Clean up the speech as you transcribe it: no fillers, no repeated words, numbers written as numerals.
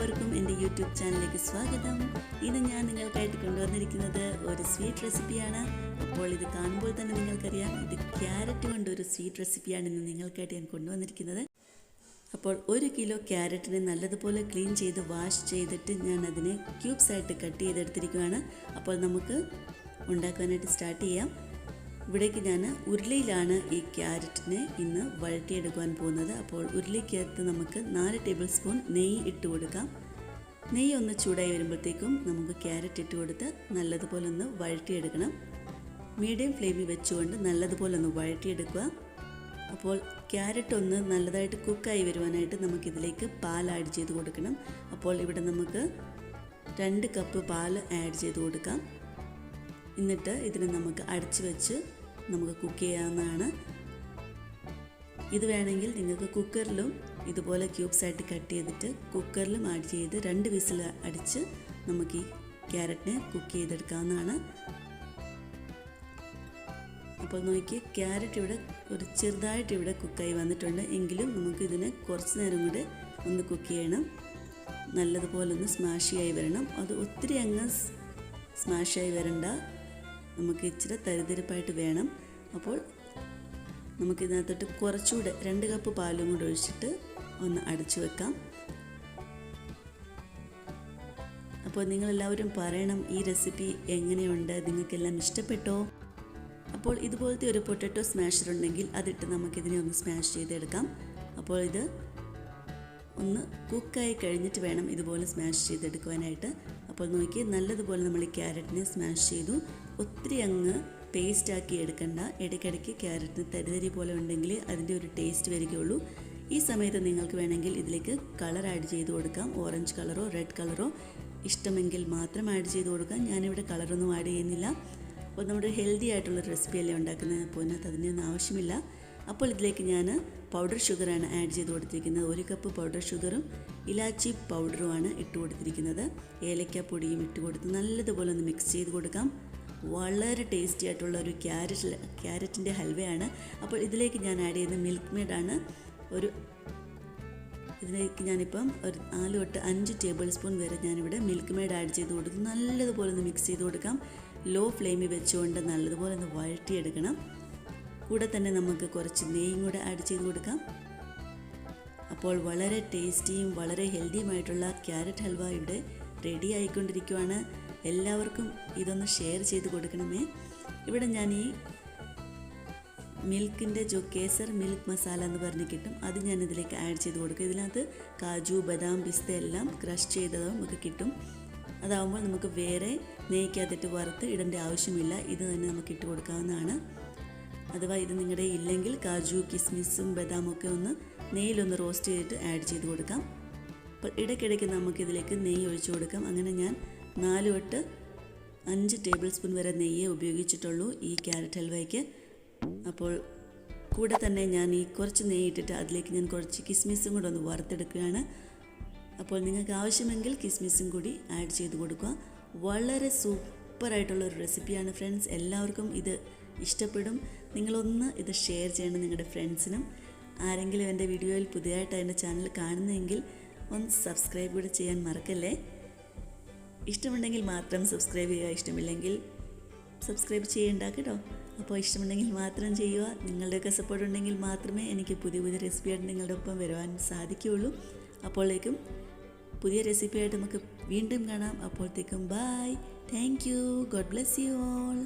എല്ലാവർക്കും എൻ്റെ യൂട്യൂബ് ചാനലിലേക്ക് സ്വാഗതം. ഇന്ന് ഞാൻ നിങ്ങൾക്കായിട്ട് കൊണ്ടുവന്നിരിക്കുന്നത് ഒരു സ്വീറ്റ് റെസിപ്പിയാണ്. അപ്പോൾ ഇത് കാണുമ്പോൾ തന്നെ നിങ്ങൾക്കറിയാം, ഇത് ക്യാരറ്റ് കൊണ്ടൊരു സ്വീറ്റ് റെസിപ്പിയാണ് ഇന്ന് നിങ്ങൾക്കായിട്ട് ഞാൻ കൊണ്ടുവന്നിരിക്കുന്നത്. അപ്പോൾ 1 കിലോ ക്യാരറ്റിനെ നല്ലതുപോലെ ക്ലീൻ ചെയ്ത് വാഷ് ചെയ്തിട്ട് ഞാൻ അതിനെ ക്യൂബ്സ് ആയിട്ട് കട്ട് ചെയ്തെടുത്തിരിക്കുകയാണ്. അപ്പോൾ നമുക്ക് ഉണ്ടാക്കാനായിട്ട് സ്റ്റാർട്ട് ചെയ്യാം. ഇവിടേക്ക് ഞാൻ ഉരുളിയിലാണ് ഈ ക്യാരറ്റിനെ ഇന്ന് വഴറ്റിയെടുക്കുവാൻ പോകുന്നത്. അപ്പോൾ ഉരുളിക്കകത്ത് നമുക്ക് 4 ടേബിൾ സ്പൂൺ നെയ്യ് ഇട്ട് കൊടുക്കാം. നെയ്യ് ഒന്ന് ചൂടായി വരുമ്പോഴത്തേക്കും നമുക്ക് ക്യാരറ്റ് ഇട്ട് കൊടുത്ത് നല്ലതുപോലെ ഒന്ന് വഴറ്റിയെടുക്കണം. മീഡിയം ഫ്ലെയിമിൽ വെച്ചുകൊണ്ട് നല്ലതുപോലെ ഒന്ന് വഴറ്റിയെടുക്കുക. അപ്പോൾ ക്യാരറ്റ് ഒന്ന് നല്ലതായിട്ട് കുക്കായി വരുവാനായിട്ട് നമുക്കിതിലേക്ക് പാൽ ആഡ് ചെയ്ത് കൊടുക്കണം. അപ്പോൾ ഇവിടെ നമുക്ക് 2 കപ്പ് പാൽ ആഡ് ചെയ്ത് കൊടുക്കാം. എന്നിട്ട് ഇതിനെ നമുക്ക് അടച്ചു വെച്ച് നമുക്ക് കുക്ക് ചെയ്യാവുന്നതാണ്. ഇത് വേണമെങ്കിൽ നിങ്ങൾക്ക് കുക്കറിലും ഇതുപോലെ ക്യൂബ്സ് ആയിട്ട് കട്ട് ചെയ്തിട്ട് കുക്കറിലും ആഡ് ചെയ്ത് 2 വിസിൽ അടിച്ച് നമുക്ക് ഈ ക്യാരറ്റിനെ കുക്ക് ചെയ്തെടുക്കാവുന്നതാണ്. അപ്പോൾ നോക്കി, ക്യാരറ്റ് ഇവിടെ ഒരു ചെറുതായിട്ട് ഇവിടെ കുക്കായി വന്നിട്ടുണ്ട്. എങ്കിലും നമുക്കിതിനെ കുറച്ച് നേരം കൂടെ ഒന്ന് കുക്ക് ചെയ്യണം. നല്ലതുപോലെ ഒന്ന് സ്മാഷായി വരണം. അത് ഒത്തിരി അങ്ങ് സ്മാഷായി വരണ്ട, നമുക്ക് ഇച്ചിരി തരിതരിപ്പായിട്ട് വേണം. അപ്പോൾ നമുക്കിതിനകത്തോട്ട് കുറച്ചുകൂടെ 2 കപ്പ് പാലും കൂടെ ഒഴിച്ചിട്ട് ഒന്ന് അടച്ചു വെക്കാം. അപ്പോൾ നിങ്ങളെല്ലാവരും പറയണം ഈ റെസിപ്പി എങ്ങനെയുണ്ട്, നിങ്ങൾക്കെല്ലാം ഇഷ്ടപ്പെട്ടോ? അപ്പോൾ ഇതുപോലത്തെ ഒരു പൊട്ടറ്റോ സ്മാഷർ ഉണ്ടെങ്കിൽ അതിട്ട് നമുക്കിതിനെ ഒന്ന് സ്മാഷ് ചെയ്തെടുക്കാം. അപ്പോൾ ഇത് ഒന്ന് കുക്കായി കഴിഞ്ഞിട്ട് വേണം ഇതുപോലെ സ്മാഷ് ചെയ്തെടുക്കുവാനായിട്ട്. അപ്പോൾ നോക്കി, നല്ലതുപോലെ നമ്മൾ ഈ ക്യാരറ്റിനെ സ്മാഷ് ചെയ്തു. ഒത്തിരി അങ്ങ് പേസ്റ്റാക്കി എടുക്കണ്ട. ഇടയ്ക്കിടയ്ക്ക് ക്യാരറ്റിന് തരിതരി പോലെ ഉണ്ടെങ്കിൽ അതിൻ്റെ ഒരു ടേസ്റ്റ് വരികയുള്ളൂ. ഈ സമയത്ത് നിങ്ങൾക്ക് വേണമെങ്കിൽ ഇതിലേക്ക് കളർ ആഡ് ചെയ്ത് കൊടുക്കാം. ഓറഞ്ച് കളറോ റെഡ് കളറോ ഇഷ്ടമെങ്കിൽ മാത്രം ആഡ് ചെയ്ത് കൊടുക്കാം. ഞാനിവിടെ കളറൊന്നും ആഡ് ചെയ്യുന്നില്ല. അപ്പോൾ നമ്മുടെ ഹെൽത്തി ആയിട്ടുള്ള റെസിപ്പി അല്ലേ ഉണ്ടാക്കുന്നത്, അപ്പോൾ അതിനകത്ത് അതിനൊന്നും ആവശ്യമില്ല. അപ്പോൾ ഇതിലേക്ക് ഞാൻ പൗഡർ ഷുഗറാണ് ആഡ് ചെയ്ത് കൊടുത്തിരിക്കുന്നത്. 1 കപ്പ് പൗഡർ ഷുഗറും ഇലാച്ചി പൗഡറുമാണ് ഇട്ട് കൊടുത്തിരിക്കുന്നത്. ഏലക്ക പൊടിയും ഇട്ട് കൊടുത്ത് നല്ലതുപോലെ ഒന്ന് മിക്സ് ചെയ്ത് കൊടുക്കാം. വളരെ ടേസ്റ്റി ആയിട്ടുള്ള ഒരു ക്യാരറ്റിൻ്റെ ഹൽവയാണ്. അപ്പോൾ ഇതിലേക്ക് ഞാൻ ആഡ് ചെയ്യുന്ന മിൽക്ക് മെയ്ഡാണ്. ഇതിലേക്ക് ഞാനിപ്പം ഒരു 4 തൊട്ട് 5 ടേബിൾ സ്പൂൺ വരെ ഞാനിവിടെ മിൽക്ക് മെയ്ഡ് ആഡ് ചെയ്ത് കൊടുത്ത് നല്ലതുപോലെ ഒന്ന് മിക്സ് ചെയ്ത് കൊടുക്കാം. ലോ ഫ്ലെയിമിൽ വെച്ചുകൊണ്ട് നല്ലതുപോലെ ഒന്ന് വഴറ്റിയെടുക്കണം. കൂടെ തന്നെ നമുക്ക് കുറച്ച് നെയ്യും കൂടെ ആഡ് ചെയ്ത് കൊടുക്കാം. അപ്പോൾ വളരെ ടേസ്റ്റിയും വളരെ ഹെൽത്തിയുമായിട്ടുള്ള ക്യാരറ്റ് ഹൽവ ഇവിടെ റെഡി ആയിക്കൊണ്ടിരിക്കുകയാണ്. എല്ലാവർക്കും ഇതൊന്ന് ഷെയർ ചെയ്ത് കൊടുക്കണമേ. ഇവിടെ ഞാൻ ഈ മിൽക്കിൻ്റെ കേസർ മിൽക്ക് മസാല എന്ന് പറഞ്ഞ് കിട്ടും, അത് ഞാൻ ഇതിലേക്ക് ആഡ് ചെയ്ത് കൊടുക്കും. ഇതിനകത്ത് കാജു ബദാം പിസ്ത എല്ലാം ക്രഷ് ചെയ്തതും നമുക്ക് കിട്ടും. അതാവുമ്പോൾ നമുക്ക് വേറെ നെയ്ക്കകത്തിട്ട് വറുത്ത് ഇടേണ്ട ആവശ്യമില്ല. ഇത് തന്നെ നമുക്ക് ഇട്ട് കൊടുക്കാവുന്നതാണ്. അഥവാ ഇത് നിങ്ങളുടെ ഇല്ലെങ്കിൽ കാജു കിസ്മിസും ബദാമൊക്കെ ഒന്ന് നെയ്യിലൊന്ന് റോസ്റ്റ് ചെയ്തിട്ട് ആഡ് ചെയ്ത് കൊടുക്കാം. അപ്പോൾ ഇടയ്ക്കിടയ്ക്ക് നമുക്കിതിലേക്ക് നെയ്യ് ഒഴിച്ചു കൊടുക്കാം. അങ്ങനെ ഞാൻ 4 തൊട്ട് 5 ടേബിൾ സ്പൂൺ വരെ നെയ്യേ ഉപയോഗിച്ചിട്ടുള്ളൂ ഈ ക്യാരറ്റ് ഹൽവയ്ക്ക്. അപ്പോൾ കൂടെ തന്നെ ഞാൻ ഈ കുറച്ച് നെയ്യ് ഇട്ടിട്ട് അതിലേക്ക് ഞാൻ കുറച്ച് കിസ്മിസും കൂടെ ഒന്ന് വറുത്തെടുക്കുകയാണ്. അപ്പോൾ നിങ്ങൾക്ക് ആവശ്യമെങ്കിൽ കിസ്മിസും കൂടി ആഡ് ചെയ്ത് കൊടുക്കുക. വളരെ സൂപ്പറായിട്ടുള്ളൊരു റെസിപ്പിയാണ് ഫ്രണ്ട്സ്. എല്ലാവർക്കും ഇത് ഇഷ്ടപ്പെടും. നിങ്ങളൊന്ന് ഇത് ഷെയർ ചെയ്യണം നിങ്ങളുടെ ഫ്രണ്ട്സിനും. ആരെങ്കിലും എൻ്റെ വീഡിയോയിൽ പുതിയതായിട്ട് എൻ്റെ ചാനൽ കാണുന്നതെങ്കിൽ ഒന്ന് സബ്സ്ക്രൈബ് കൂടെ ചെയ്യാൻ മറക്കല്ലേ. ഇഷ്ടമുണ്ടെങ്കിൽ മാത്രം സബ്സ്ക്രൈബ് ചെയ്യുക, ഇഷ്ടമില്ലെങ്കിൽ സബ്സ്ക്രൈബ് ചെയ്യേണ്ട കേട്ടോ. അപ്പോൾ ഇഷ്ടമുണ്ടെങ്കിൽ മാത്രം ചെയ്യുക. നിങ്ങളുടെയൊക്കെ സപ്പോർട്ട് ഉണ്ടെങ്കിൽ മാത്രമേ എനിക്ക് പുതിയ പുതിയ റെസിപ്പിയായിട്ട് നിങ്ങളുടെ ഒപ്പം വരുവാൻ സാധിക്കുകയുള്ളൂ. അപ്പോഴേക്കും പുതിയ റെസിപ്പിയായിട്ട് നമുക്ക് വീണ്ടും കാണാം. അപ്പോഴത്തേക്കും bye. Thank you. God bless you all.